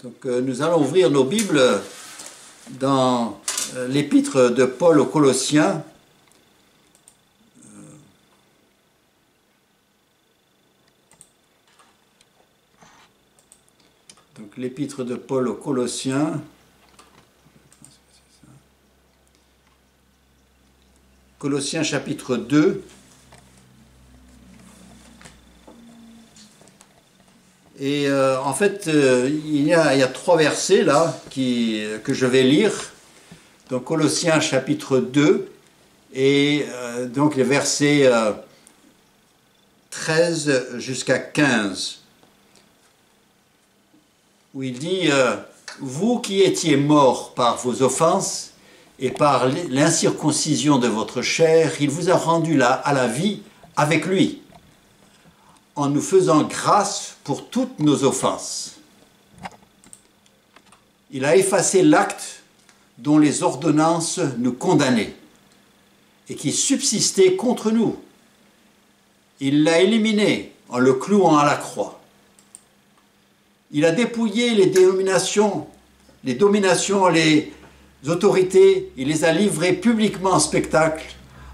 Donc nous allons ouvrir nos Bibles dans l'épître de Paul aux Colossiens. Donc l'épître de Paul aux Colossiens. Colossiens chapitre 2. Et en fait, il y a 3 versets là que je vais lire. Donc Colossiens chapitre 2 et donc les versets 13 jusqu'à 15. Où il dit « Vous qui étiez morts par vos offenses et par l'incirconcision de votre chair, il vous a rendu là à la vie avec lui, en nous faisant grâce pour toutes nos offenses. Il a effacé l'acte dont les ordonnances nous condamnaient et qui subsistait contre nous. Il l'a éliminé en le clouant à la croix. Il a dépouillé les dominations, les autorités, il les a livrées publiquement en spectacle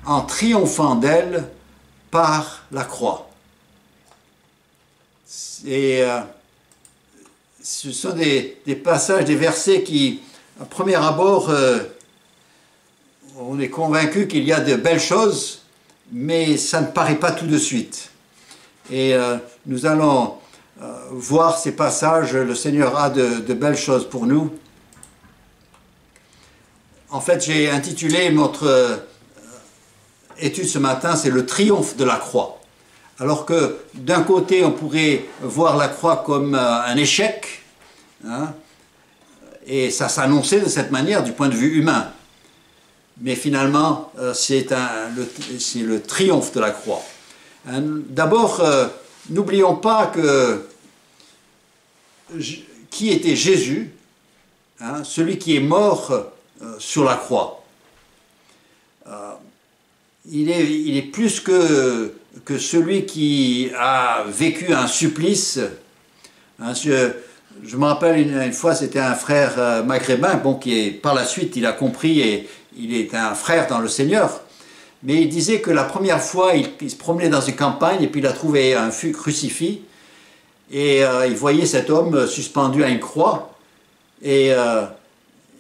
en triomphant d'elles par la croix. Et ce sont des passages, des versets qui, à premier abord, on est convaincu qu'il y a de belles choses, mais ça ne paraît pas tout de suite. Et nous allons voir ces passages, le Seigneur a de belles choses pour nous. En fait, j'ai intitulé notre étude ce matin, c'est le triomphe de la croix. Alors que d'un côté, on pourrait voir la croix comme un échec, hein, et ça s'annonçait de cette manière du point de vue humain. Mais finalement, c'est le triomphe de la croix. D'abord, n'oublions pas qui était Jésus, hein, celui qui est mort sur la croix. Il est plus que celui qui a vécu un supplice. Hein, je me rappelle une fois, c'était un frère maghrébin, qui par la suite il a compris et il est un frère dans le Seigneur. Mais il disait que la première fois, il se promenait dans une campagne et puis il a trouvé un crucifix et il voyait cet homme suspendu à une croix et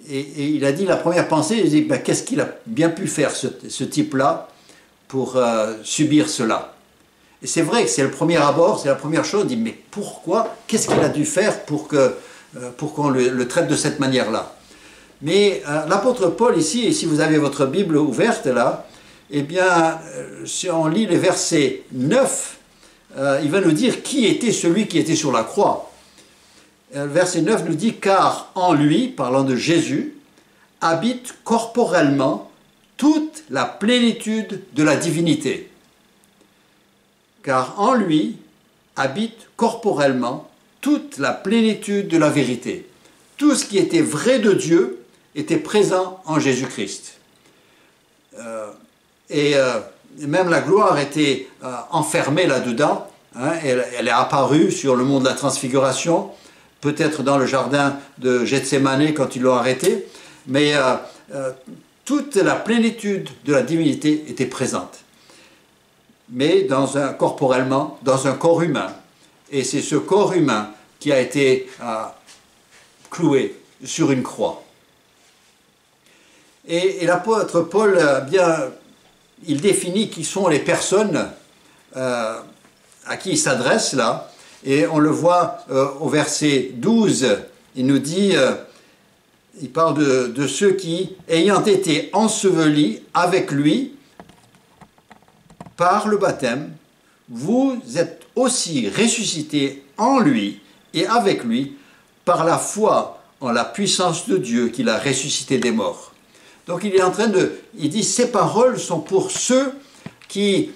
il a dit, la première pensée, il dit, qu'est-ce qu'il a bien pu faire ce type-là pour subir cela. Et c'est vrai que c'est le premier abord, c'est la première chose, il dit, mais pourquoi, qu'est-ce qu'il a dû faire pour qu'on le traite de cette manière-là. Mais l'apôtre Paul ici, et si vous avez votre Bible ouverte là, eh bien, si on lit les versets 9, il va nous dire qui était celui qui était sur la croix. Verset 9 nous dit « Car en lui, parlant de Jésus, habite corporellement toute la plénitude de la divinité. Car en lui habite corporellement toute la plénitude de la vérité. » Tout ce qui était vrai de Dieu était présent en Jésus-Christ. Et même la gloire était enfermée là-dedans. Hein, elle est apparue sur le mont de la transfiguration, peut-être dans le jardin de Gethsémani quand ils l'ont arrêté, mais toute la plénitude de la divinité était présente. Mais corporellement, dans un corps humain. Et c'est ce corps humain qui a été cloué sur une croix. Et l'apôtre Paul, il définit qui sont les personnes à qui il s'adresse là. Et on le voit au verset 12, il nous dit, il parle de ceux qui, ayant été ensevelis avec lui par le baptême, vous êtes aussi ressuscités en lui et avec lui par la foi en la puissance de Dieu qui l'a ressuscité des morts. Donc il est en train il dit, ces paroles sont pour ceux qui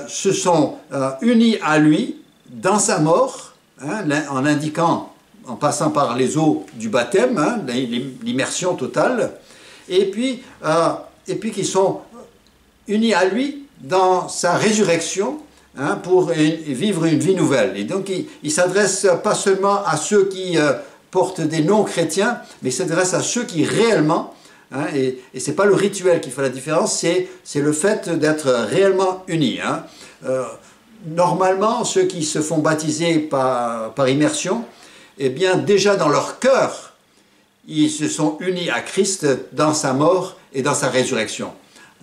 se sont unis à lui dans sa mort, hein, en indiquant, en passant par les eaux du baptême, hein, l'immersion totale, et puis qui sont unis à lui dans sa résurrection, hein, pour vivre une vie nouvelle. Et donc il ne s'adresse pas seulement à ceux qui porte des noms chrétiens, mais il s'adresse à ceux qui réellement, hein, et ce n'est pas le rituel qui fait la différence, c'est le fait d'être réellement unis. Hein. Normalement, ceux qui se font baptiser par immersion, eh bien déjà dans leur cœur, ils se sont unis à Christ dans sa mort et dans sa résurrection.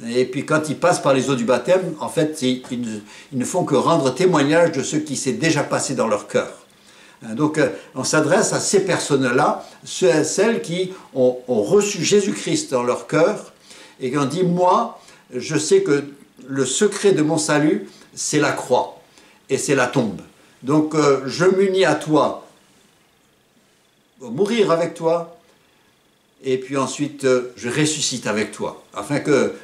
Et puis quand ils passent par les eaux du baptême, en fait, ils ne font que rendre témoignage de ce qui s'est déjà passé dans leur cœur. Donc on s'adresse à ces personnes-là, celles qui ont reçu Jésus-Christ dans leur cœur et qui ont dit, moi, je sais que le secret de mon salut, c'est la croix et c'est la tombe. Donc je m'unis à toi, mourir avec toi, et puis ensuite je ressuscite avec toi, afin que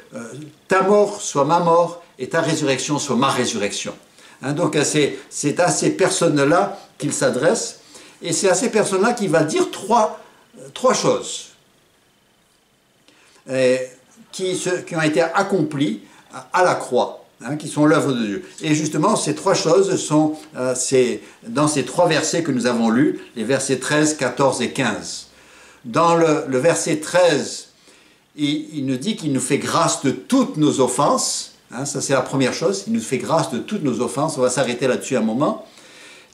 ta mort soit ma mort et ta résurrection soit ma résurrection. Hein, donc c'est à ces personnes-là qu'il s'adresse, et c'est à ces personnes-là qu'il va dire trois choses qui ont été accomplies à la croix, hein, qui sont l'œuvre de Dieu. Et justement, ces trois choses sont dans ces trois versets que nous avons lus, les versets 13, 14 et 15. Dans le verset 13, il nous dit qu'il nous fait grâce de toutes nos offenses. Hein, ça, c'est la première chose. Il nous fait grâce de toutes nos offenses. On va s'arrêter là-dessus un moment.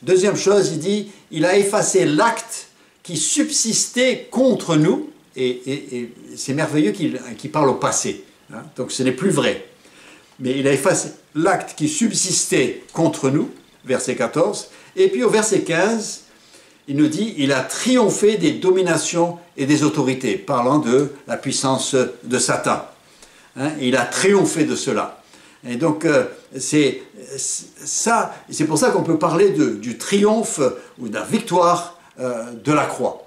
Deuxième chose, il dit, il a effacé l'acte qui subsistait contre nous. Et c'est merveilleux qu'il parle au passé. Hein, donc, ce n'est plus vrai. Mais il a effacé l'acte qui subsistait contre nous, verset 14. Et puis, au verset 15, il nous dit, il a triomphé des dominations et des autorités, parlant de la puissance de Satan. Hein, il a triomphé de cela. Et donc, c'est pour ça qu'on peut parler du triomphe ou de la victoire de la croix.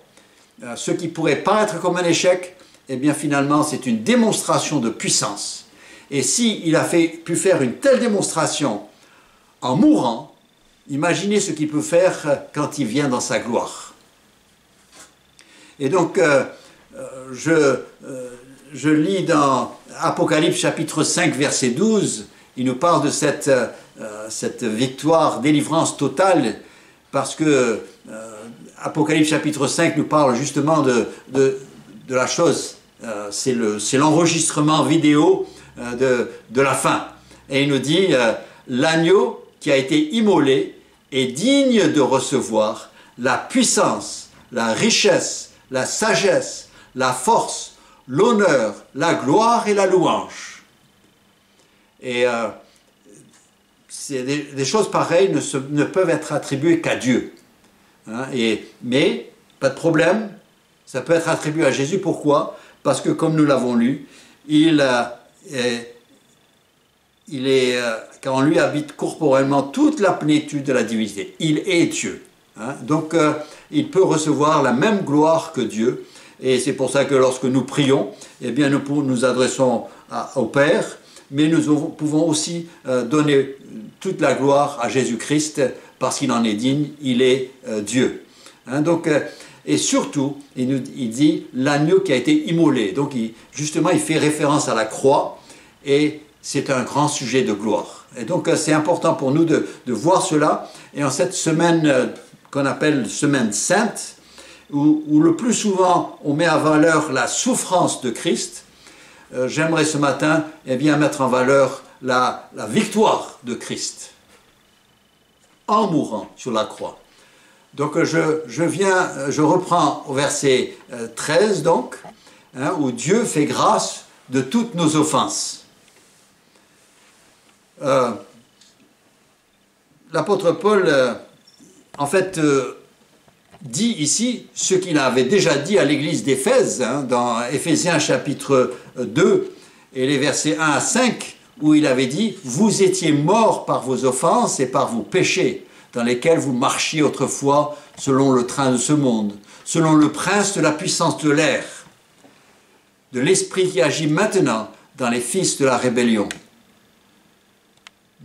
Ce qui pourrait paraître comme un échec, eh bien finalement, c'est une démonstration de puissance. Et s'il a pu faire une telle démonstration en mourant, imaginez ce qu'il peut faire quand il vient dans sa gloire. Et donc, je lis dans Apocalypse chapitre 5, verset 12, il nous parle de cette victoire, délivrance totale, parce que Apocalypse chapitre 5 nous parle justement de la chose, c'est l'enregistrement vidéo de la fin. Et il nous dit, l'agneau qui a été immolé est digne de recevoir la puissance, la richesse, la sagesse, la force, l'honneur, la gloire et la louange. Et des choses pareilles ne peuvent être attribuées qu'à Dieu. Hein, mais, pas de problème, ça peut être attribué à Jésus. Pourquoi? Parce que, comme nous l'avons lu, car en lui habite corporellement toute la plénitude de la divinité. Il est Dieu. Hein? Donc, il peut recevoir la même gloire que Dieu. Et c'est pour ça que lorsque nous prions, eh bien, nous adressons au Père, mais nous pouvons aussi donner toute la gloire à Jésus-Christ, parce qu'il en est digne, il est Dieu. Hein? Donc, et surtout, il dit l'agneau qui a été immolé. Donc, justement, il fait référence à la croix, et c'est un grand sujet de gloire. Et donc, c'est important pour nous de voir cela. Et en cette semaine qu'on appelle semaine sainte, où le plus souvent on met en valeur la souffrance de Christ, j'aimerais ce matin bien, mettre en valeur la victoire de Christ en mourant sur la croix. Donc je reprends au verset 13 donc, hein, où Dieu fait grâce de toutes nos offenses. L'apôtre Paul, en fait, dit ici ce qu'il avait déjà dit à l'église d'Éphèse, hein, dans Éphésiens chapitre 2 et les versets 1 à 5, où il avait dit « Vous étiez morts par vos offenses et par vos péchés, dans lesquels vous marchiez autrefois selon le train de ce monde, selon le prince de la puissance de l'air, de l'esprit qui agit maintenant dans les fils de la rébellion.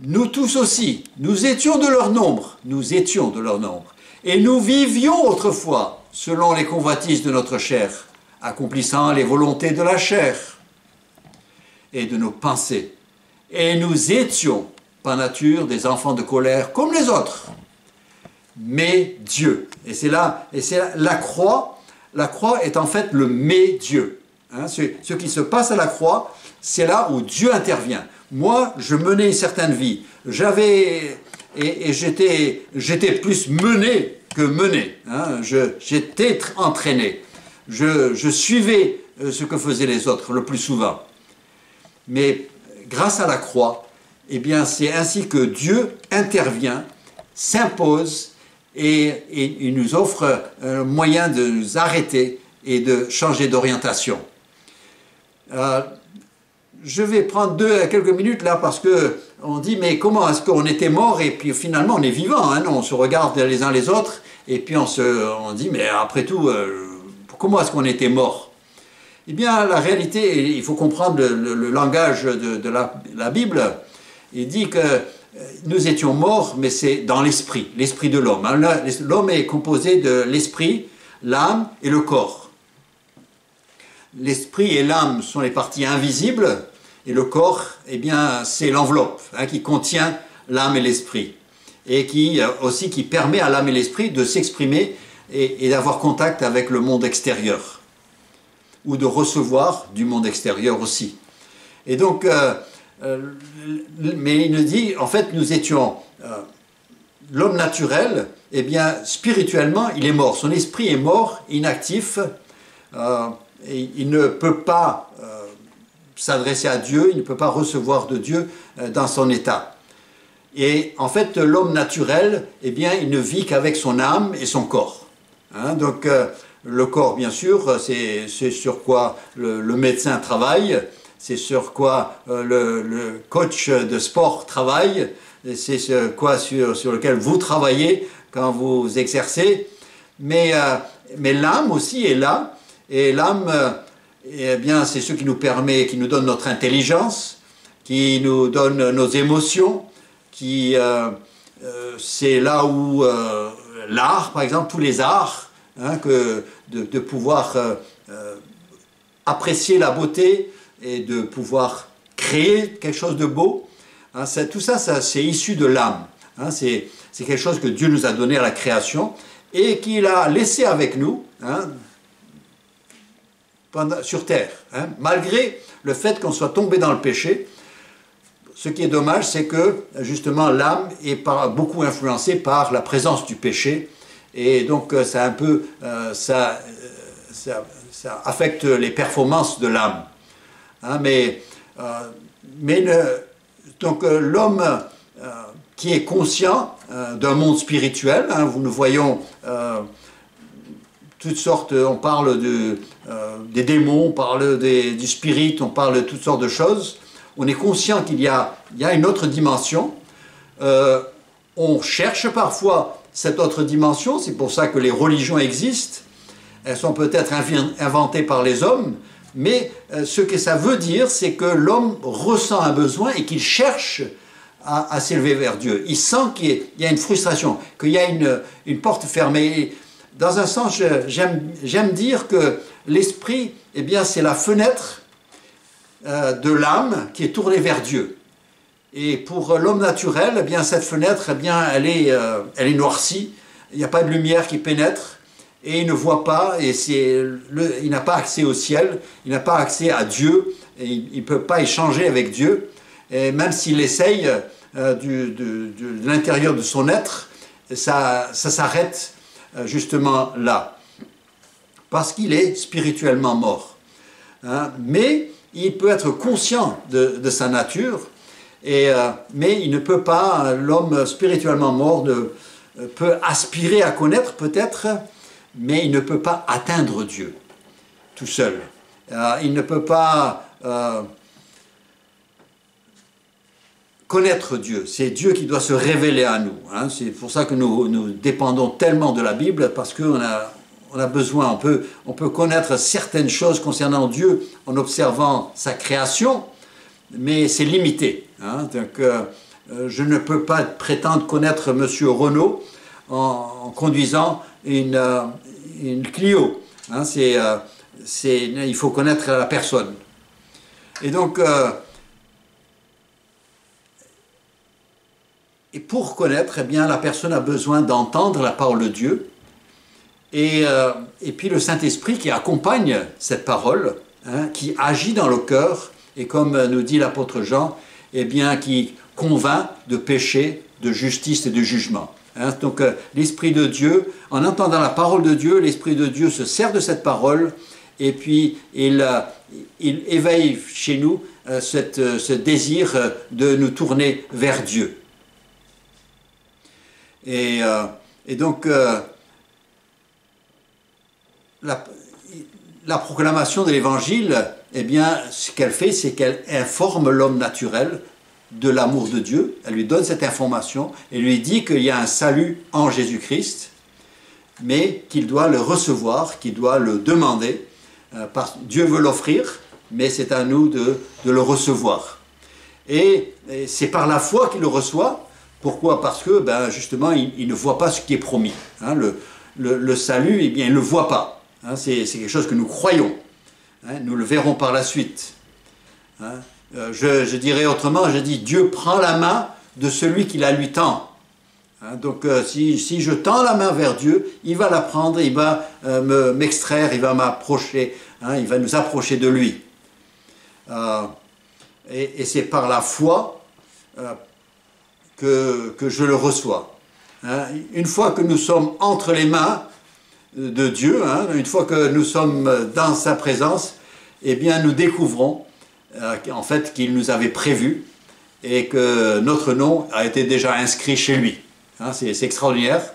Nous tous aussi, nous étions de leur nombre, et nous vivions autrefois selon les convoitises de notre chair, accomplissant les volontés de la chair et de nos pensées. Et nous étions, par nature, des enfants de colère comme les autres. Mais Dieu, La croix est en fait le mais Dieu. Hein, ce qui se passe à la croix, c'est là où Dieu intervient. Moi, je menais une certaine vie. J'étais plus mené que mené. Hein, j'étais entraîné. Je suivais ce que faisaient les autres le plus souvent. Mais grâce à la croix, eh bien, c'est ainsi que Dieu intervient, s'impose et il nous offre un moyen de nous arrêter et de changer d'orientation. Je vais prendre quelques minutes là parce que on dit mais comment est-ce qu'on était mort et puis finalement on est vivant, hein, on se regarde les uns les autres et puis on dit mais après tout comment est-ce qu'on était mort? Eh bien la réalité, il faut comprendre le langage de la Bible. Il dit que nous étions morts mais c'est dans l'esprit de l'homme. Hein. L'homme est composé de l'esprit, l'âme et le corps. L'esprit et l'âme sont les parties invisibles et le corps, eh bien, c'est l'enveloppe hein, qui contient l'âme et l'esprit et qui permet à l'âme et l'esprit de s'exprimer et d'avoir contact avec le monde extérieur ou de recevoir du monde extérieur aussi. Et donc, mais il nous dit, en fait, nous étions l'homme naturel, eh bien, spirituellement, il est mort. Son esprit est mort, inactif. Et il ne peut pas s'adresser à Dieu, il ne peut pas recevoir de Dieu dans son état. Et en fait, l'homme naturel, eh bien, il ne vit qu'avec son âme et son corps. Hein, donc, le corps, bien sûr, c'est sur quoi le médecin travaille, c'est sur quoi le coach de sport travaille, c'est sur lequel vous travaillez quand vous exercez. Mais l'âme aussi est là. Et l'âme, eh bien, c'est ce qui nous permet, qui nous donne notre intelligence, qui nous donne nos émotions, c'est là où l'art, par exemple, tous les arts, hein, de pouvoir apprécier la beauté et de pouvoir créer quelque chose de beau, hein, tout ça, c'est issu de l'âme. Hein, c'est quelque chose que Dieu nous a donné à la création et qu'il a laissé avec nous, hein, sur terre, hein, malgré le fait qu'on soit tombé dans le péché. Ce qui est dommage, c'est que justement l'âme est beaucoup influencée par la présence du péché, et donc ça affecte les performances de l'âme. Hein, donc l'homme qui est conscient d'un monde spirituel, hein, nous voyons toutes sortes, on parle des démons, on parle du spirit, on parle de toutes sortes de choses. On est conscient qu'il y a une autre dimension. On cherche parfois cette autre dimension, c'est pour ça que les religions existent. Elles sont peut-être inventées par les hommes, mais ce que ça veut dire, c'est que l'homme ressent un besoin et qu'il cherche à s'élever vers Dieu. Il sent qu'il y a une frustration, qu'il y a une porte fermée. Dans un sens, j'aime dire que l'esprit, eh bien, c'est la fenêtre de l'âme qui est tournée vers Dieu. Et pour l'homme naturel, eh bien, cette fenêtre, eh bien, elle est noircie. Il n'y a pas de lumière qui pénètre et il ne voit pas. Et il n'a pas accès au ciel, il n'a pas accès à Dieu. Et il ne peut pas échanger avec Dieu. Et même s'il essaye de l'intérieur de son être, ça s'arrête justement là, parce qu'il est spirituellement mort. Hein? Mais il peut être conscient de sa nature, mais il ne peut pas, l'homme spirituellement mort peut aspirer à connaître peut-être, mais il ne peut pas atteindre Dieu tout seul. Il ne peut pas connaître Dieu, c'est Dieu qui doit se révéler à nous. Hein. C'est pour ça que nous dépendons tellement de la Bible, parce qu'on a besoin, on peut connaître certaines choses concernant Dieu en observant sa création, mais c'est limité. Hein. Donc, je ne peux pas prétendre connaître M. Renault en conduisant une Clio. Hein. Il faut connaître la personne. Et donc, et pour connaître, eh bien, la personne a besoin d'entendre la parole de Dieu et puis le Saint-Esprit qui accompagne cette parole, hein, qui agit dans le cœur, et comme nous dit l'apôtre Jean, eh bien, qui convainc de péché, de justice et de jugement. Hein, donc l'Esprit de Dieu, en entendant la parole de Dieu, l'Esprit de Dieu se sert de cette parole, et puis il éveille chez nous ce désir de nous tourner vers Dieu. Et donc, la proclamation de l'Évangile, eh bien, ce qu'elle fait, c'est qu'elle informe l'homme naturel de l'amour de Dieu. Elle lui donne cette information et lui dit qu'il y a un salut en Jésus-Christ, mais qu'il doit le recevoir, qu'il doit le demander. Dieu veut l'offrir, mais c'est à nous de le recevoir. Et c'est par la foi qu'il le reçoit. Pourquoi? Parce que, justement, il ne voit pas ce qui est promis. Hein, le salut, eh bien, il ne le voit pas. Hein, c'est quelque chose que nous croyons. Hein, nous le verrons par la suite. Hein, je dirais autrement, je dis, Dieu prend la main de celui qui la lui tend. Hein, donc, si je tends la main vers Dieu, il va la prendre, il va m'extraire, il va m'approcher, hein, il va nous approcher de lui. Et c'est par la foi que je le reçois. Hein, une fois que nous sommes entre les mains de Dieu, hein, une fois que nous sommes dans sa présence, eh bien nous découvrons en fait qu'il nous avait prévu et que notre nom a été déjà inscrit chez lui. Hein, c'est extraordinaire.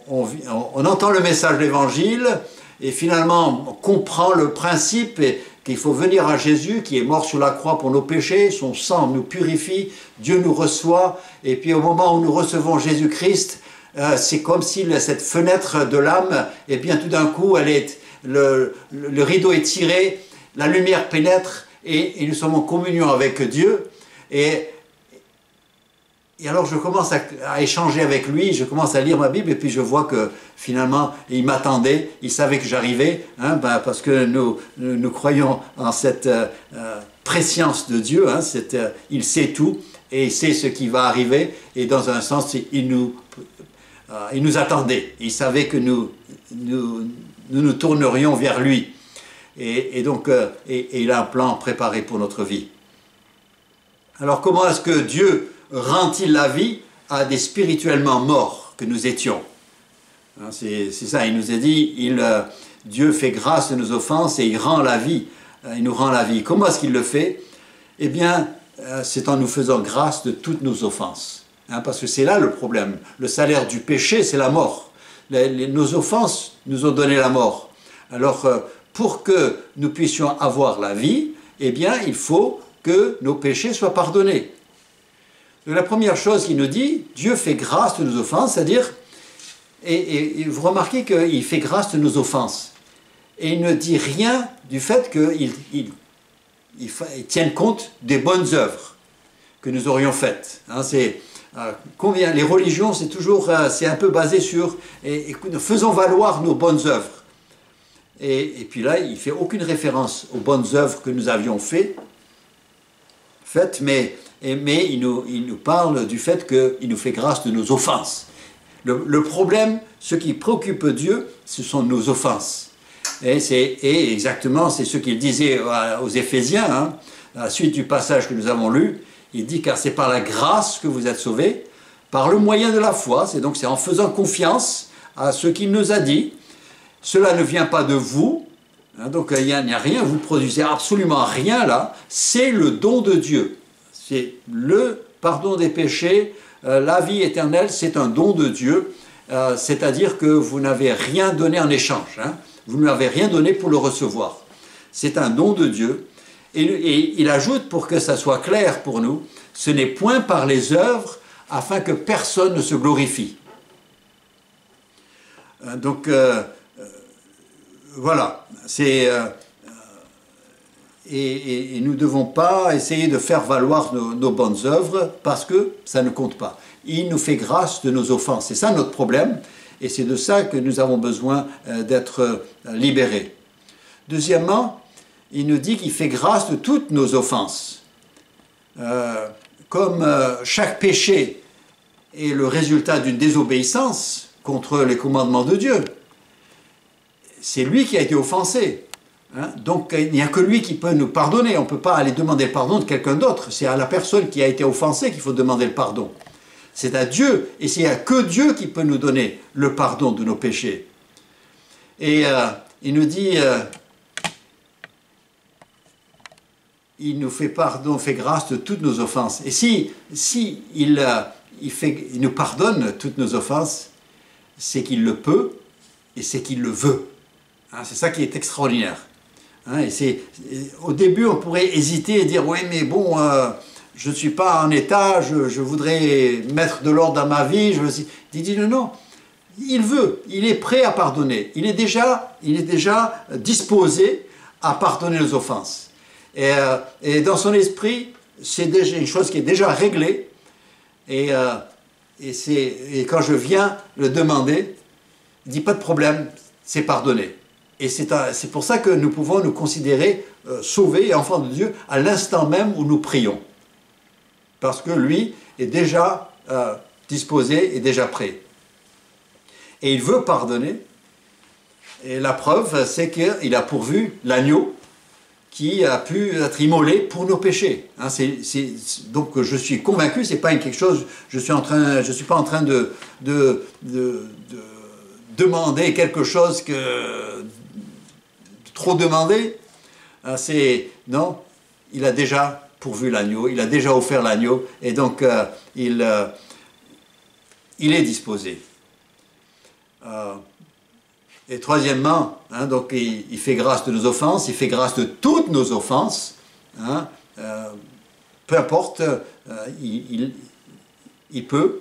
On entend le message de l'Évangile et finalement on comprend le principe qu'il faut venir à Jésus qui est mort sur la croix pour nos péchés, son sang nous purifie, Dieu nous reçoit, et puis au moment où nous recevons Jésus-Christ, c'est comme si cette fenêtre de l'âme, et bien tout d'un coup, le rideau est tiré, la lumière pénètre, et nous sommes en communion avec Dieu, et alors je commence à échanger avec lui, je commence à lire ma Bible, et puis je vois que finalement, il m'attendait, il savait que j'arrivais, hein, parce que nous croyons en cette préscience de Dieu, hein, il sait tout, et il sait ce qui va arriver, et dans un sens, il nous attendait, il savait que nous tournerions vers lui, et donc il a un plan préparé pour notre vie. Alors comment est-ce que Dieu rend-il la vie à des spirituellement morts que nous étions? C'est ça, il nous a dit, Dieu fait grâce de nos offenses et il rend la vie, il nous rend la vie. Comment est-ce qu'il le fait? Eh bien, c'est en nous faisant grâce de toutes nos offenses. Hein, parce que c'est là le problème. Le salaire du péché, c'est la mort. Nos offenses nous ont donné la mort. Alors, pour que nous puissions avoir la vie, eh bien, il faut que nos péchés soient pardonnés. Donc, la première chose qu'il nous dit, Dieu fait grâce de nos offenses, c'est-à-dire, et vous remarquez qu'il fait grâce de nos offenses. Et il ne dit rien du fait qu'il tienne compte des bonnes œuvres que nous aurions faites. Hein, les religions, c'est toujours, c'est un peu basé sur, faisons valoir nos bonnes œuvres. Et puis là, il ne fait aucune référence aux bonnes œuvres que nous avions faites, mais il nous parle du fait qu'il nous fait grâce de nos offenses. Le problème, ce qui préoccupe Dieu, ce sont nos offenses. Et exactement, c'est ce qu'il disait aux Éphésiens, hein, à la suite du passage que nous avons lu. Il dit, car c'est par la grâce que vous êtes sauvés, par le moyen de la foi. C'est en faisant confiance à ce qu'il nous a dit. Cela ne vient pas de vous. Hein, donc il n'y a rien, vous ne produisez absolument rien là. C'est le don de Dieu. C'est le pardon des péchés, la vie éternelle, c'est un don de Dieu. C'est-à-dire que vous n'avez rien donné en échange. Hein. Vous n'avez rien donné pour le recevoir. C'est un don de Dieu. Et il ajoute, pour que ça soit clair pour nous, ce n'est point par les œuvres afin que personne ne se glorifie. Donc, voilà. Et nous ne devons pas essayer de faire valoir nos bonnes œuvres parce que ça ne compte pas. Il nous fait grâce de nos offenses. C'est ça notre problème. Et c'est de ça que nous avons besoin d'être libérés. Deuxièmement, il nous dit qu'il fait grâce de toutes nos offenses. Comme chaque péché est le résultat d'une désobéissance, contre les commandements de Dieu. C'est lui qui a été offensé. Hein? Donc il n'y a que lui qui peut nous pardonner. On ne peut pas aller demander le pardon de quelqu'un d'autre. C'est à la personne qui a été offensée qu'il faut demander le pardon. C'est à Dieu. Et c'est à que Dieu qui peut nous donner le pardon de nos péchés. Et il nous dit... il nous fait pardon, fait grâce de toutes nos offenses. Et si il nous pardonne toutes nos offenses, c'est qu'il le peut et c'est qu'il le veut. Hein, c'est ça qui est extraordinaire. Hein, au début, on pourrait hésiter et dire « Oui, mais bon, je ne suis pas en état, je voudrais mettre de l'ordre dans ma vie. » Il dit « Non, non, il veut, il est prêt à pardonner. Il est déjà disposé à pardonner nos offenses. » Et dans son esprit, c'est déjà une chose qui est déjà réglée. Et quand je viens le demander, il ne dit pas de problème, c'est pardonné. Et c'est pour ça que nous pouvons nous considérer sauvés et enfants de Dieu à l'instant même où nous prions. Parce que lui est déjà disposé et déjà prêt. Et il veut pardonner. Et la preuve, c'est qu'il a pourvu l'agneau qui a pu être immolé pour nos péchés. Hein, donc je suis convaincu, c'est pas quelque chose, je suis pas en train de demander quelque chose de trop demander. Non, il a déjà pourvu l'agneau, il a déjà offert l'agneau, et donc il est disposé. Et troisièmement, hein, donc il fait grâce de nos offenses, il fait grâce de toutes nos offenses, hein, peu importe, il peut.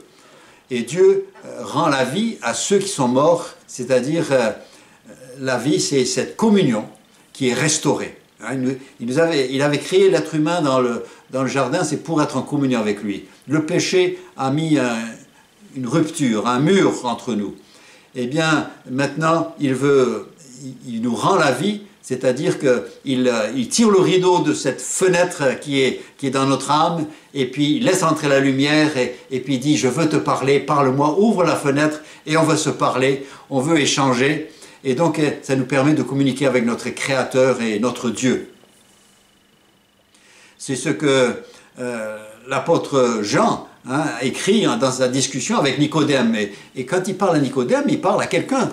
Et Dieu rend la vie à ceux qui sont morts, c'est-à-dire la vie, c'est cette communion qui est restaurée. Hein, il avait créé l'être humain dans le jardin, c'est pour être en communion avec lui. Le péché a mis une rupture, un mur entre nous. Eh bien, maintenant, il nous rend la vie, c'est-à-dire qu'il tire le rideau de cette fenêtre qui est dans notre âme, et puis il laisse entrer la lumière, et puis il dit « Je veux te parler, parle-moi, ouvre la fenêtre, et on veut se parler, on veut échanger. » Et donc, ça nous permet de communiquer avec notre Créateur et notre Dieu. C'est ce que l'apôtre Jean écrit dans sa discussion avec Nicodème. Et quand il parle à Nicodème, il parle à quelqu'un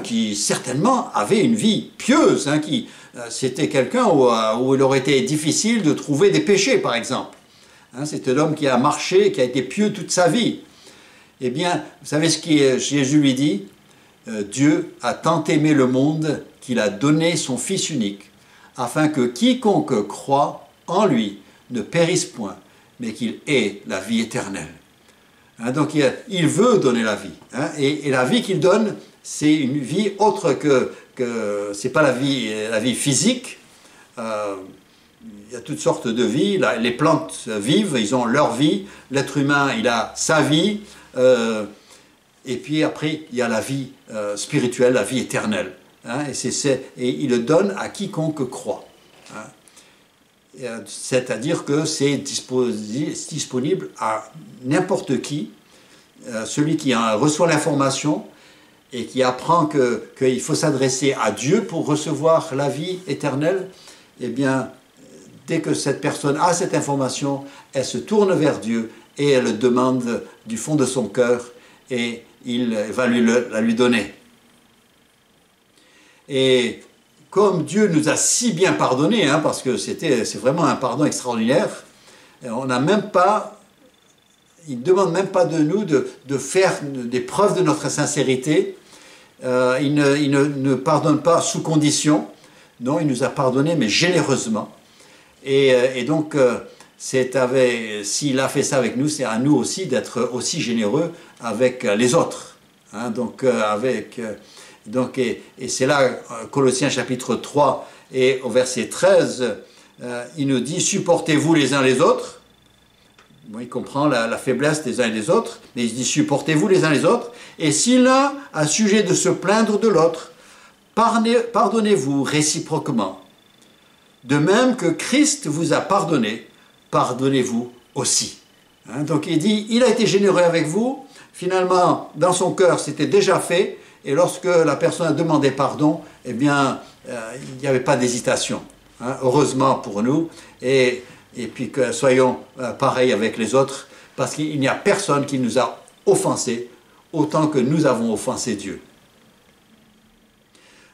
qui certainement avait une vie pieuse. Hein, c'était quelqu'un où il aurait été difficile de trouver des péchés, par exemple. Hein, c'est un homme qui a marché, qui a été pieux toute sa vie. Eh bien, vous savez ce que Jésus lui dit ? Dieu a tant aimé le monde qu'il a donné son Fils unique, afin que quiconque croit en lui ne périsse point, mais qu'il ait la vie éternelle. Hein, donc il veut donner la vie. Hein, et la vie qu'il donne, c'est une vie autre que c'est pas la vie physique. Il y a toutes sortes de vies. Les plantes vivent, ils ont leur vie. L'être humain, il a sa vie. Et puis après, il y a la vie spirituelle, la vie éternelle. Hein, et il le donne à quiconque croit. Hein. C'est-à-dire que c'est disponible à n'importe qui, celui qui reçoit l'information et qui apprend qu'il faut s'adresser à Dieu pour recevoir la vie éternelle. Eh bien, dès que cette personne a cette information, elle se tourne vers Dieu et elle le demande du fond de son cœur et il va la lui donner. Et comme Dieu nous a si bien pardonné, hein, parce que c'est vraiment un pardon extraordinaire, on n'a même pas, il ne demande même pas de nous de faire des preuves de notre sincérité. Il ne pardonne pas sous condition. Non, il nous a pardonné, mais généreusement. Et donc, s'il a fait ça avec nous, c'est à nous aussi d'être aussi généreux avec les autres. Hein, et c'est là, Colossiens chapitre 3 et au verset 13, il nous dit « Supportez-vous les uns les autres ». Bon, il comprend la faiblesse des uns et des autres, mais il dit « Supportez-vous les uns les autres ». Et si l'un a sujet de se plaindre de l'autre, pardonnez-vous réciproquement. De même que Christ vous a pardonné, pardonnez-vous aussi. Hein, donc il dit « Il a été généreux avec vous ». finalement, dans son cœur, c'était déjà fait, et lorsque la personne a demandé pardon, eh bien, il n'y avait pas d'hésitation, hein, heureusement pour nous, et puis que soyons pareils avec les autres, parce qu'il n'y a personne qui nous a offensés autant que nous avons offensé Dieu.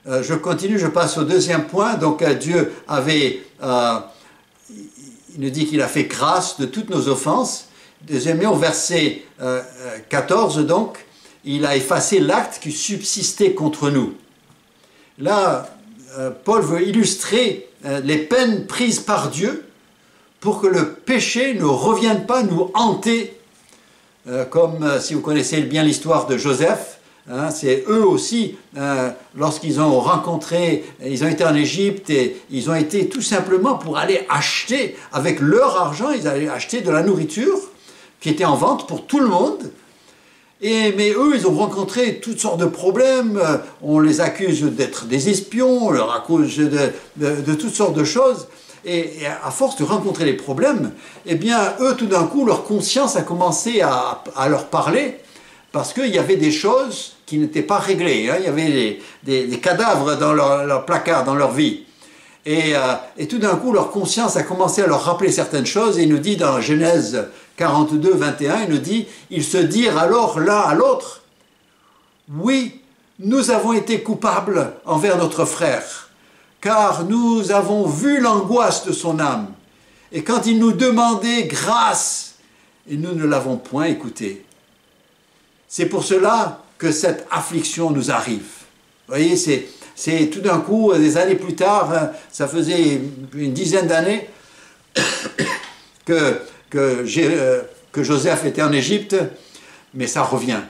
Je continue, je passe au deuxième point. Donc Dieu avait, il nous dit qu'il a fait grâce de toutes nos offenses. Deuxièmement, au verset 14, donc, il a effacé l'acte qui subsistait contre nous. Là, Paul veut illustrer les peines prises par Dieu pour que le péché ne revienne pas nous hanter, comme si vous connaissez bien l'histoire de Joseph. Hein, c'est eux aussi, lorsqu'ils ont rencontré, ils ont été en Égypte et ils ont été tout simplement pour aller acheter, avec leur argent, ils allaient acheter de la nourriture qui était en vente pour tout le monde. Mais eux, ils ont rencontré toutes sortes de problèmes, on les accuse d'être des espions, on leur accuse de toutes sortes de choses. Et à force de rencontrer les problèmes, eh bien, eux, tout d'un coup, leur conscience a commencé à leur parler, parce qu'il y avait des choses qui n'étaient pas réglées. Hein. Il y avait des cadavres dans leur placard, dans leur vie. Et tout d'un coup, leur conscience a commencé à leur rappeler certaines choses. Et il nous dit dans Genèse 42, 21, il nous dit « Ils se dirent alors l'un à l'autre, oui, nous avons été coupables envers notre frère, car nous avons vu l'angoisse de son âme. Et quand il nous demandait grâce, et nous ne l'avons point écouté. C'est pour cela que cette affliction nous arrive. » Vous voyez, c'est tout d'un coup, des années plus tard, ça faisait une dizaine d'années que Joseph était en Égypte, mais ça revient.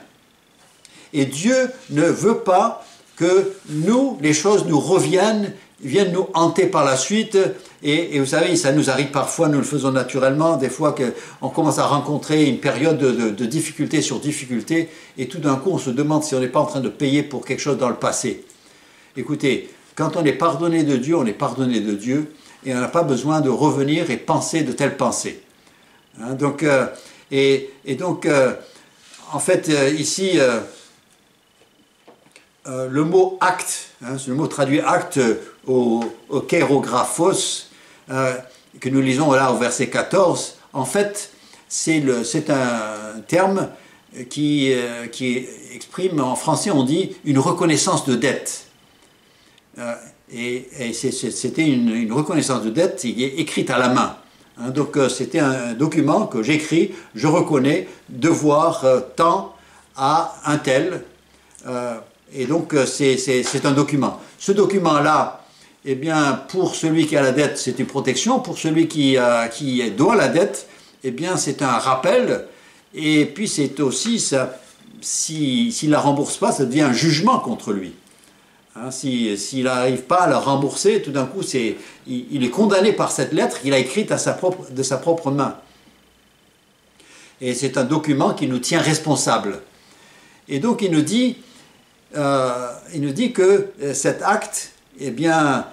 Et Dieu ne veut pas que nous, les choses nous reviennent, viennent nous hanter par la suite. Et vous savez, ça nous arrive parfois, nous le faisons naturellement, des fois qu'on commence à rencontrer une période de difficulté sur difficulté, et tout d'un coup on se demande si on n'est pas en train de payer pour quelque chose dans le passé. Écoutez, quand on est pardonné de Dieu, on est pardonné de Dieu, et on n'a pas besoin de revenir et penser de telles pensées. Hein, donc, en fait, ici, le mot acte, hein, le mot traduit acte au kérographos, que nous lisons là au verset 14, en fait, c'est un terme qui exprime, en français on dit, une reconnaissance de dette. Et c'était une reconnaissance de dette qui est écrite à la main. Hein, donc c'était un document que j'écris, je reconnais devoir tant à un tel, et donc c'est un document. Ce document-là, eh bien, pour celui qui a la dette, c'est une protection, pour celui qui doit la dette, eh bien, c'est un rappel, et puis c'est aussi, s'il ne la rembourse pas, ça devient un jugement contre lui. Hein, s'il n'arrive pas à la rembourser, tout d'un coup, il est condamné par cette lettre qu'il a écrite de sa propre main. Et c'est un document qui nous tient responsables. Et donc, il nous dit que cet acte, eh bien,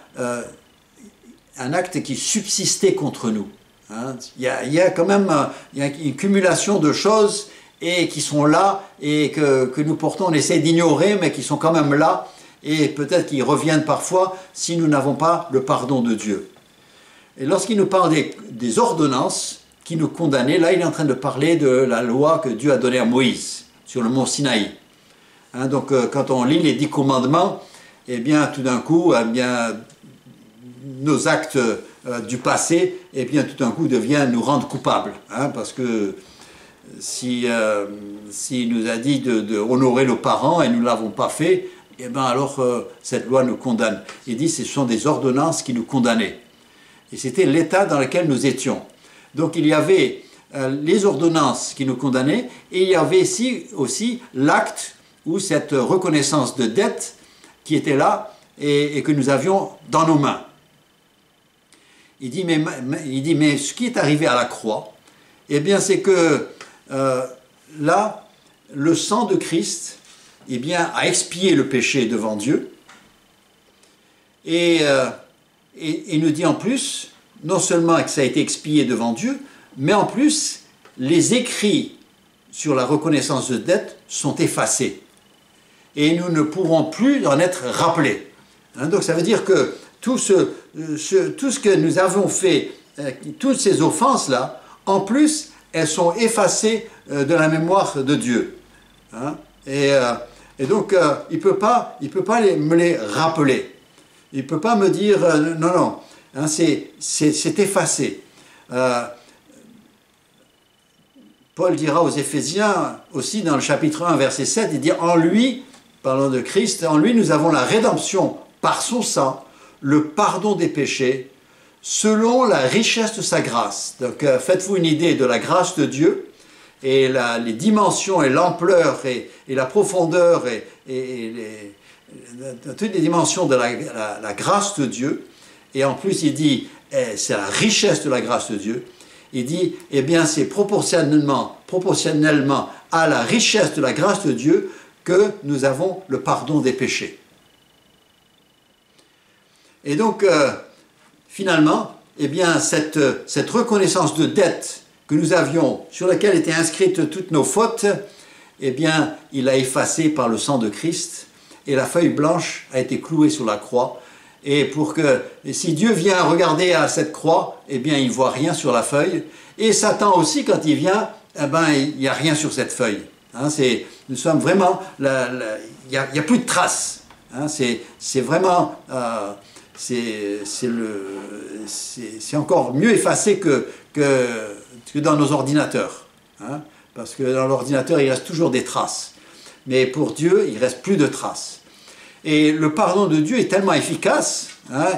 un acte qui subsistait contre nous. Hein. Il y a quand même une cumulation de choses et qui sont là et que nous portons, on essaie d'ignorer, mais qui sont quand même là. Et peut-être qu'ils reviennent parfois si nous n'avons pas le pardon de Dieu. Et lorsqu'il nous parle des ordonnances qui nous condamnaient, là il est en train de parler de la loi que Dieu a donnée à Moïse sur le mont Sinaï. Hein, donc quand on lit les 10 commandements, eh bien tout d'un coup, eh bien, nos actes du passé, eh bien tout d'un coup nous rendent coupables. Hein, parce que s'il nous a dit de honorer nos parents et nous ne l'avons pas fait, eh bien alors cette loi nous condamne. Il dit que ce sont des ordonnances qui nous condamnaient. Et c'était l'état dans lequel nous étions. Donc il y avait les ordonnances qui nous condamnaient, et il y avait aussi l'acte ou cette reconnaissance de dette qui était là et que nous avions dans nos mains. Il dit, mais ce qui est arrivé à la croix, eh bien c'est que là, le sang de Christ, eh bien, a expié le péché devant Dieu. Et il nous dit en plus, non seulement que ça a été expié devant Dieu, mais en plus, les écrits sur la reconnaissance de dette sont effacés. Et nous ne pourrons plus en être rappelés. Hein, donc ça veut dire que tout ce que nous avons fait, toutes ces offenses-là, en plus, elles sont effacées de la mémoire de Dieu. Hein, et donc, il ne peut pas me les rappeler. Il ne peut pas me dire, non, non, hein, c'est effacé. Paul dira aux Éphésiens, aussi dans le chapitre 1, verset 7, il dit, en lui, parlant de Christ, en lui nous avons la rédemption par son sang, le pardon des péchés, selon la richesse de sa grâce. Donc faites-vous une idée de la grâce de Dieu, et les dimensions et l'ampleur et la profondeur et toutes les dimensions de la grâce de Dieu. Et en plus il dit, c'est la richesse de la grâce de Dieu. Il dit, eh bien c'est proportionnellement à la richesse de la grâce de Dieu que nous avons le pardon des péchés. Et donc, finalement, eh bien, cette reconnaissance de dette que nous avions, sur laquelle étaient inscrites toutes nos fautes, eh bien, il a effacé par le sang de Christ, et la feuille blanche a été clouée sur la croix. Et si Dieu vient regarder à cette croix, eh bien, il ne voit rien sur la feuille. Et Satan aussi, quand il vient, eh ben, il n'y a rien sur cette feuille. Hein, nous sommes vraiment, il n'y a plus de traces. Hein, c'est vraiment, c'est encore mieux effacé que dans nos ordinateurs. Hein, parce que dans l'ordinateur, il reste toujours des traces. Mais pour Dieu, il ne reste plus de traces. Et le pardon de Dieu est tellement efficace, hein,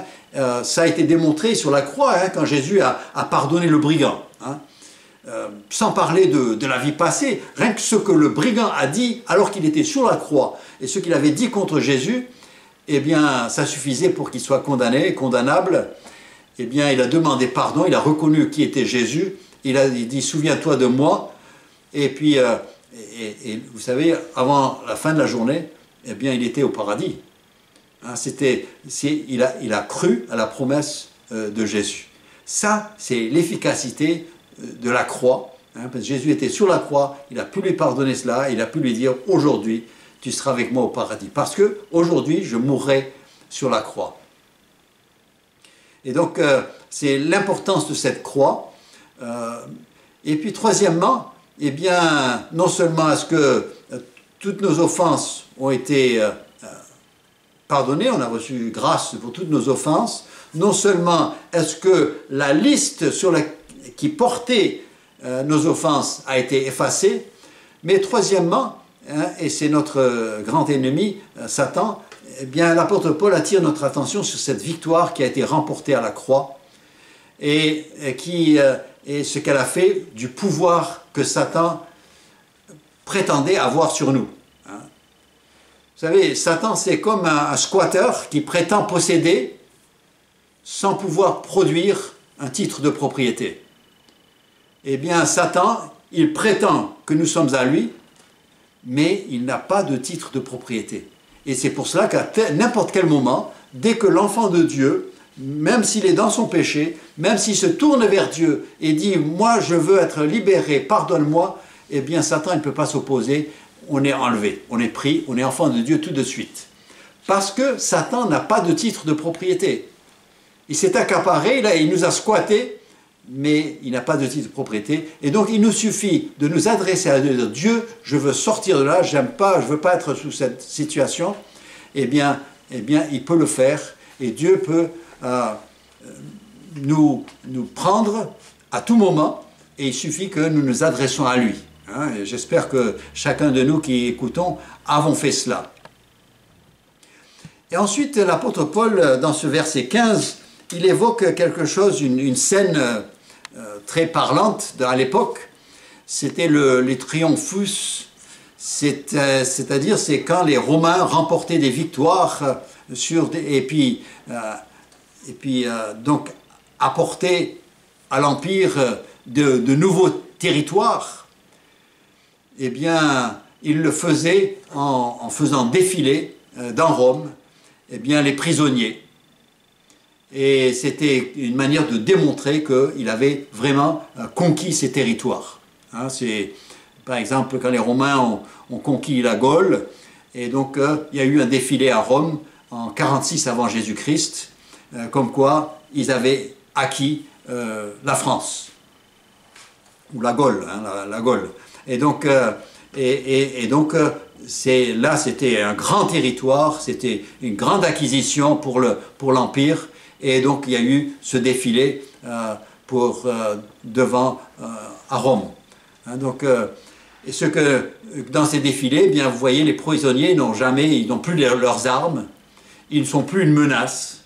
ça a été démontré sur la croix, hein, quand Jésus a pardonné le brigand. Hein. Sans parler de la vie passée, rien que ce que le brigand a dit alors qu'il était sur la croix, et ce qu'il avait dit contre Jésus, eh bien, ça suffisait pour qu'il soit condamné, condamnable. Eh bien, il a demandé pardon, il a reconnu qui était Jésus, il dit « Souviens-toi de moi ». Et puis, et vous savez, avant la fin de la journée, eh bien, il était au paradis. Hein, il a cru à la promesse de Jésus. Ça, c'est l'efficacité de la croix. Hein, parce que Jésus était sur la croix, il a pu lui pardonner cela, il a pu lui dire, aujourd'hui, tu seras avec moi au paradis. Parce que aujourd'hui, je mourrai sur la croix. Et donc, c'est l'importance de cette croix. Et puis, troisièmement, eh bien, non seulement est-ce que toutes nos offenses ont été pardonnées, on a reçu grâce pour toutes nos offenses, non seulement est-ce que la liste qui portait nos offenses a été effacée, mais troisièmement, hein, et c'est notre grand ennemi, Satan, eh bien l'apôtre Paul attire notre attention sur cette victoire qui a été remportée à la croix et ce qu'elle a fait du pouvoir que Satan prétendait avoir sur nous. Hein. Vous savez, Satan, c'est comme un squatter qui prétend posséder sans pouvoir produire un titre de propriété. Eh bien, Satan, il prétend que nous sommes à lui, mais il n'a pas de titre de propriété. Et c'est pour cela qu'à n'importe quel moment, dès que l'enfant de Dieu, même s'il est dans son péché, même s'il se tourne vers Dieu et dit « Moi, je veux être libéré, pardonne-moi », eh bien, Satan, il ne peut pas s'opposer, on est enlevé, on est pris, on est enfant de Dieu tout de suite. Parce que Satan n'a pas de titre de propriété. Il s'est accaparé, là, il nous a squattés, mais il n'a pas de titre de propriété. Et donc, il nous suffit de nous adresser à Dieu, de dire « Dieu, je veux sortir de là, j'aime pas, je ne veux pas être sous cette situation ». Eh bien, il peut le faire, et Dieu peut nous prendre à tout moment, et il suffit que nous nous adressons à lui. Hein, j'espère que chacun de nous qui écoutons avons fait cela. Et ensuite, l'apôtre Paul, dans ce verset 15, il évoque quelque chose, une scène très parlante à l'époque. C'était les triomphus, c'est-à-dire c'est quand les Romains remportaient des victoires donc apportaient à l'Empire de nouveaux territoires. Eh bien, ils le faisaient en faisant défiler dans Rome eh bien, les prisonniers. Et c'était une manière de démontrer qu'il avait vraiment conquis ces territoires. Hein, par exemple, quand les Romains ont conquis la Gaule, et donc il y a eu un défilé à Rome en 46 avant Jésus-Christ, comme quoi ils avaient acquis la France, ou la Gaule, hein, la Gaule. Et donc, là, c'était un grand territoire, c'était une grande acquisition pour l'Empire, et donc il y a eu ce défilé devant à Rome. Hein, donc, dans ces défilés, eh bien, vous voyez, les prisonniers ils n'ont plus leurs armes, ils ne sont plus une menace.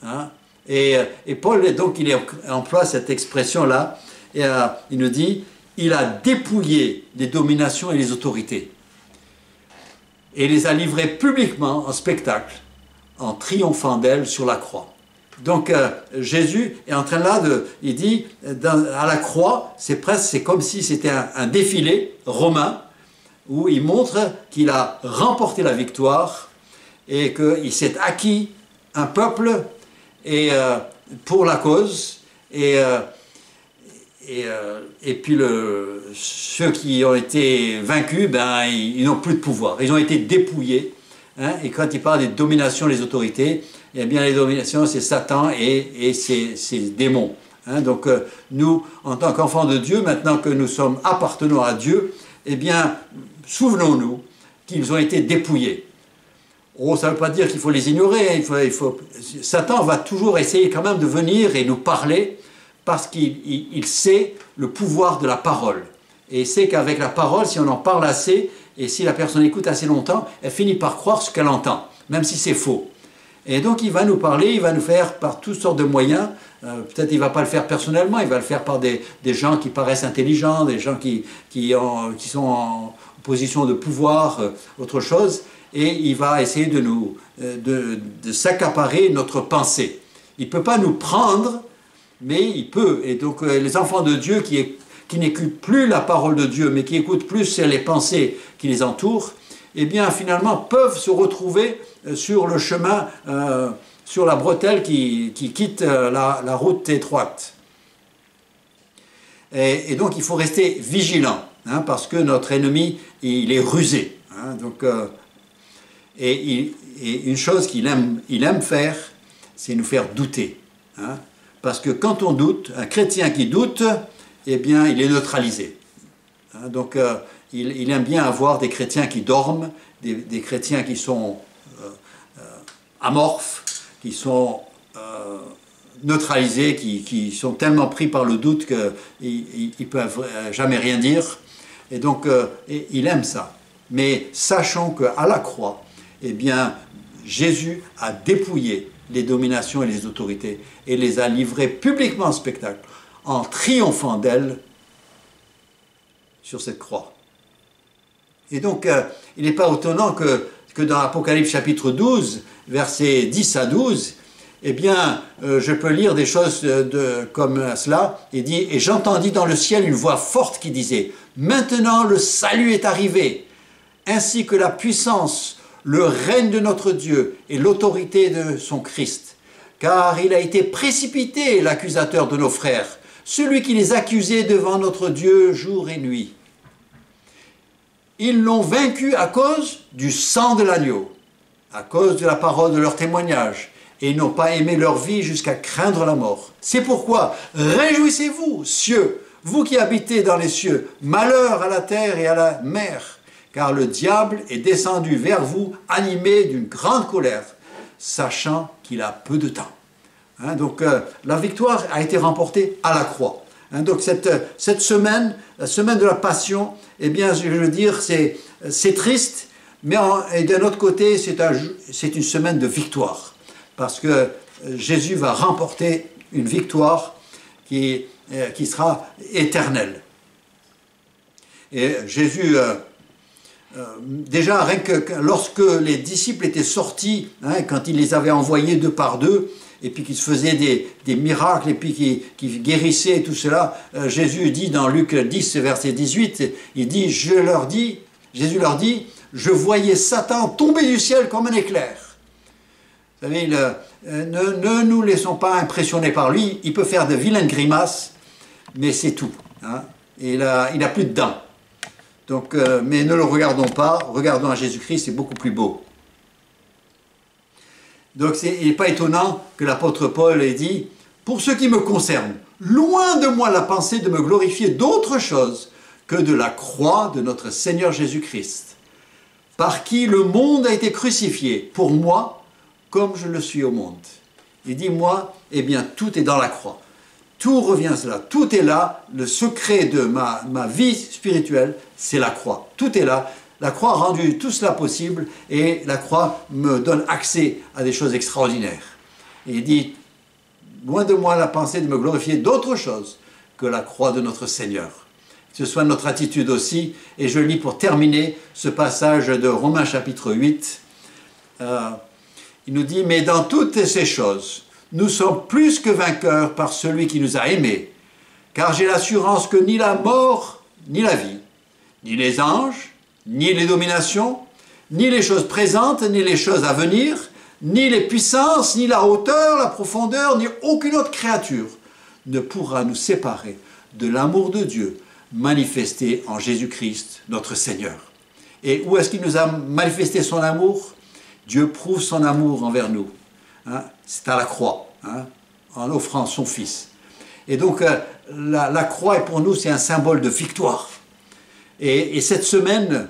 Hein, et Paul, donc, il emploie cette expression-là, et il nous dit, il a dépouillé les dominations et les autorités, et les a livrées publiquement en spectacle, en triomphant d'elles sur la croix. Donc Jésus est en train là il dit, à la croix, c'est comme si c'était un défilé romain, où il montre qu'il a remporté la victoire, et qu'il s'est acquis un peuple pour la cause, et puis ceux qui ont été vaincus, ben, ils n'ont plus de pouvoir, ils ont été dépouillés. Hein, et quand il parle des dominations, les autorités, eh bien les dominations, c'est Satan et ses démons. Hein, donc nous, en tant qu'enfants de Dieu, maintenant que nous sommes appartenants à Dieu, eh bien, souvenons-nous qu'ils ont été dépouillés. Oh, ça ne veut pas dire qu'il faut les ignorer. Satan va toujours essayer quand même de venir et nous parler, parce qu'il sait le pouvoir de la parole. Et il sait qu'avec la parole, si on en parle assez, et si la personne écoute assez longtemps, elle finit par croire ce qu'elle entend, même si c'est faux. Et donc il va nous parler, il va nous faire par toutes sortes de moyens. Peut-être il ne va pas le faire personnellement, il va le faire par des gens qui paraissent intelligents, des gens qui sont en position de pouvoir, autre chose. Et il va essayer de s'accaparer notre pensée. Il ne peut pas nous prendre, mais il peut. Et donc les enfants de Dieu qui n'écoutent plus la parole de Dieu, mais qui écoutent plus les pensées qui les entourent, eh bien finalement peuvent se retrouver sur le chemin, sur la bretelle qui quitte la route étroite. Et donc il faut rester vigilant, hein, parce que notre ennemi, il est rusé. Hein, donc, et une chose qu'il aime faire, c'est nous faire douter. Hein, parce que quand on doute, un chrétien qui doute, eh bien, il est neutralisé. Hein, donc, il aime bien avoir des chrétiens qui dorment, des chrétiens qui sont amorphes, qui sont neutralisés, qui sont tellement pris par le doute qu'ils ne peuvent jamais rien dire. Et donc, il aime ça. Mais sachons qu'à la croix, eh bien, Jésus a dépouillé les dominations et les autorités et les a livrées publiquement en spectacle, en triomphant d'elles sur cette croix. Et donc, il n'est pas étonnant que dans l'Apocalypse chapitre 12, versets 10 à 12, eh bien, je peux lire des choses comme cela. Il dit « Et j'entendis dans le ciel une voix forte qui disait « Maintenant le salut est arrivé, ainsi que la puissance, le règne de notre Dieu et l'autorité de son Christ. Car il a été précipité, l'accusateur de nos frères, celui qui les accusait devant notre Dieu jour et nuit. Ils l'ont vaincu à cause du sang de l'agneau, à cause de la parole de leur témoignage, et ils n'ont pas aimé leur vie jusqu'à craindre la mort. C'est pourquoi, réjouissez-vous, cieux, vous qui habitez dans les cieux, malheur à la terre et à la mer, car le diable est descendu vers vous, animé d'une grande colère, sachant qu'il a peu de temps. » Hein, donc la victoire a été remportée à la croix. Hein, donc cette semaine, la semaine de la Passion, eh bien, je veux dire, c'est triste, mais d'un autre côté, c'est une semaine de victoire, parce que Jésus va remporter une victoire qui sera éternelle. Et Jésus, déjà, rien que lorsque les disciples étaient sortis, hein, quand il les avait envoyés deux par deux, et puis qu'ils faisaient des miracles, et puis qu'ils guérissaient et tout cela, Jésus dit dans Luc 10, verset 18, il dit, Jésus leur dit, je voyais Satan tomber du ciel comme un éclair. Vous savez, ne nous laissons pas impressionner par lui, il peut faire de vilaines grimaces, mais c'est tout. Hein. Il a plus de dents. Donc, mais ne le regardons pas, regardons à Jésus-Christ, c'est beaucoup plus beau. Donc il n'est pas étonnant que l'apôtre Paul ait dit « Pour ce qui me concerne, loin de moi la pensée de me glorifier d'autre chose que de la croix de notre Seigneur Jésus-Christ, par qui le monde a été crucifié, pour moi, comme je le suis au monde. » Il dit « Moi, eh bien, tout est dans la croix. Tout revient à cela. Tout est là. Le secret de ma vie spirituelle, c'est la croix. Tout est là. La croix a rendu tout cela possible et la croix me donne accès à des choses extraordinaires. » Et il dit « Loin de moi la pensée de me glorifier d'autre chose que la croix de notre Seigneur. » Que ce soit notre attitude aussi. Et je lis pour terminer ce passage de Romains chapitre 8. Il nous dit « Mais dans toutes ces choses, nous sommes plus que vainqueurs par celui qui nous a aimés. Car j'ai l'assurance que ni la mort, ni la vie, ni les anges, ni les dominations, ni les choses présentes, ni les choses à venir, ni les puissances, ni la hauteur, la profondeur, ni aucune autre créature ne pourra nous séparer de l'amour de Dieu manifesté en Jésus-Christ, notre Seigneur. » Et où est-ce qu'il nous a manifesté son amour? Dieu prouve son amour envers nous. Hein? C'est à la croix, hein? En offrant son Fils. Et donc, la croix, est pour nous, c'est un symbole de victoire. Et cette semaine,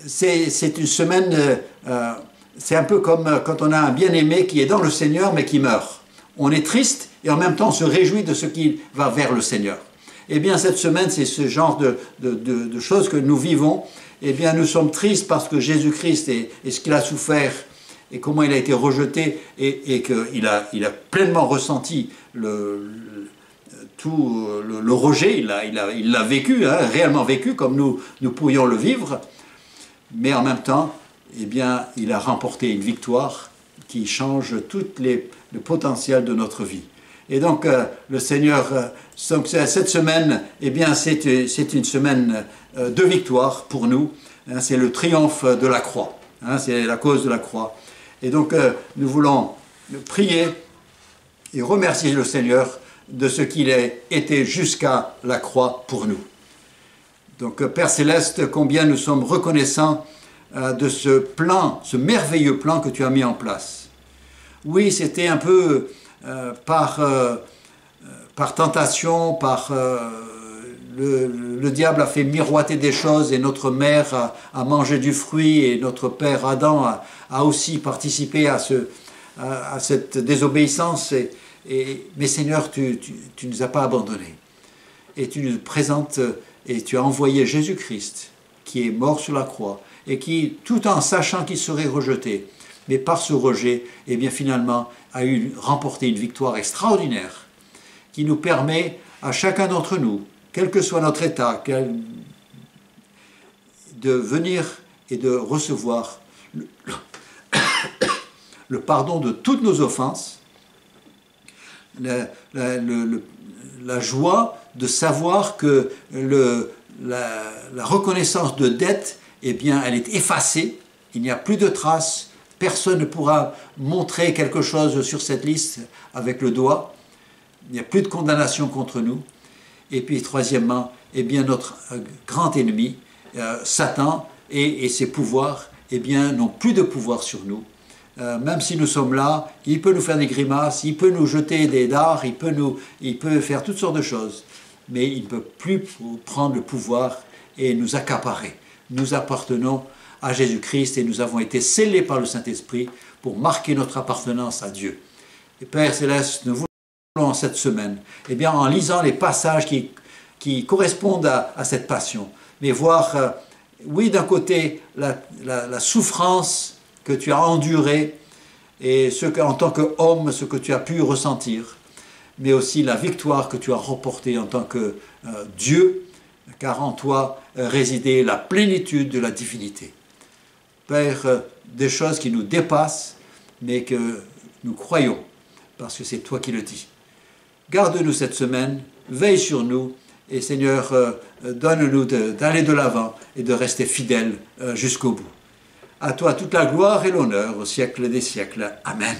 c'est une semaine, c'est un peu comme quand on a un bien-aimé qui est dans le Seigneur, mais qui meurt. On est triste et en même temps on se réjouit de ce qui va vers le Seigneur. Eh bien, cette semaine, c'est ce genre de choses que nous vivons. Eh bien, nous sommes tristes parce que Jésus-Christ et ce qu'il a souffert et comment il a été rejeté et qu'il a pleinement ressenti tout le rejet, il l'a vécu, hein, réellement vécu, comme nous pourrions le vivre. Mais en même temps, eh bien, il a remporté une victoire qui change tout le potentiel de notre vie. Et donc, le Seigneur, cette semaine, eh bien, c'est une semaine de victoire pour nous. Hein, c'est le triomphe de la croix. Hein, c'est la cause de la croix. Et donc, nous voulons prier et remercier le Seigneur de ce qu'il a été jusqu'à la croix pour nous. Donc, Père Céleste, combien nous sommes reconnaissants de ce plan, ce merveilleux plan que tu as mis en place. Oui, c'était un peu par tentation, le diable a fait miroiter des choses et notre mère a mangé du fruit et notre père Adam a aussi participé à cette désobéissance. Mais Seigneur, tu ne nous as pas abandonnés. Et tu nous présentes et tu as envoyé Jésus-Christ qui est mort sur la croix et qui, tout en sachant qu'il serait rejeté, mais par ce rejet, eh bien finalement, a remporté une victoire extraordinaire qui nous permet à chacun d'entre nous, quel que soit notre état, de venir et de recevoir le pardon de toutes nos offenses, la joie de savoir que la reconnaissance de dette, eh bien, elle est effacée, il n'y a plus de traces, personne ne pourra montrer quelque chose sur cette liste avec le doigt, il n'y a plus de condamnation contre nous. Et puis, troisièmement, eh bien, notre grand ennemi, Satan et ses pouvoirs, eh bien, n'ont plus de pouvoir sur nous. Même si nous sommes là, il peut nous faire des grimaces, il peut nous jeter des dards, il peut faire toutes sortes de choses. Mais il ne peut plus prendre le pouvoir et nous accaparer. Nous appartenons à Jésus-Christ et nous avons été scellés par le Saint-Esprit pour marquer notre appartenance à Dieu. Et Père Céleste, nous voulons cette semaine, eh bien, en lisant les passages qui correspondent à cette passion, mais voir, oui, d'un côté, la souffrance que tu as endurée et en tant qu'homme, ce que tu as pu ressentir, mais aussi la victoire que tu as remportée en tant que Dieu, car en toi résidait la plénitude de la divinité. Père, des choses qui nous dépassent, mais que nous croyons, parce que c'est toi qui le dis. Garde-nous cette semaine, veille sur nous, et Seigneur, donne-nous d'aller de l'avant et de rester fidèles jusqu'au bout. À toi toute la gloire et l'honneur au siècle des siècles. Amen.